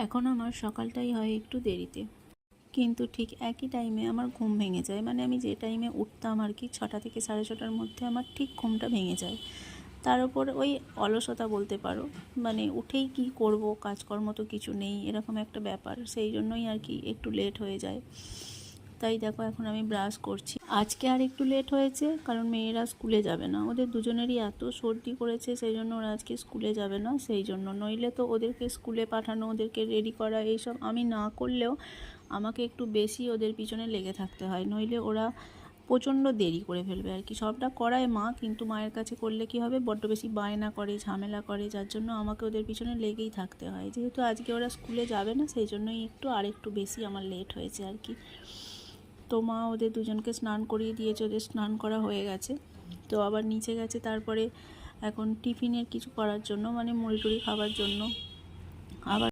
এখন আমার সকালটাই হয় একটু দেরিতে, কিন্তু ঠিক একই টাইমে আমার ঘুম ভেঙে যায়। মানে আমি যে টাইমে উঠতাম আর কি, 6টা থেকে 6:30টার মধ্যে আমার ঠিক ঘুমটা ভেঙে যায়। তার উপর ওই অলসতা বলতে পারো, মানে উঠেই কি করব, কাজকর্ম তো কিছু নেই, এরকম একটা ব্যাপার। সেই জন্যই আর কি একটু লেট হয়ে যায়। তাই দেখো এখন আমি ব্রাশ করছি। আজকে আর একটু লেট হয়েছে কারণ মেয়েরা স্কুলে যাবে না, ওদের দুজনেরই এত সর্দি করেছে, সেই জন্য ওরা আজকে স্কুলে যাবে না। সেই জন্য নইলে তো ওদেরকে স্কুলে পাঠানো, ওদেরকে রেডি করা, এইসব আমি না করলেও আমাকে একটু বেশি ওদের পিছনে লেগে থাকতে হয়, নইলে ওরা প্রচণ্ড দেরি করে ফেলবে আর কি। সবটা করায় মা, কিন্তু মায়ের কাছে করলে কি হবে, বড্ড বেশি বায়না করে, ঝামেলা করে, যার জন্য আমাকে ওদের পিছনে লেগেই থাকতে হয়। যেহেতু আজকে ওরা স্কুলে যাবে না, সেই জন্যই একটু বেশি আমার লেট হয়েছে আর কি। তো মা ওদের দুজনকে স্নান করিয়ে দিয়েছে, ওদের স্নান করা হয়ে গেছে। তো আবার নিচে গেছে তারপরে এখন টিফিনের কিছু করার জন্য, মানে মুড়ি টুড়ি খাবার জন্য। আবার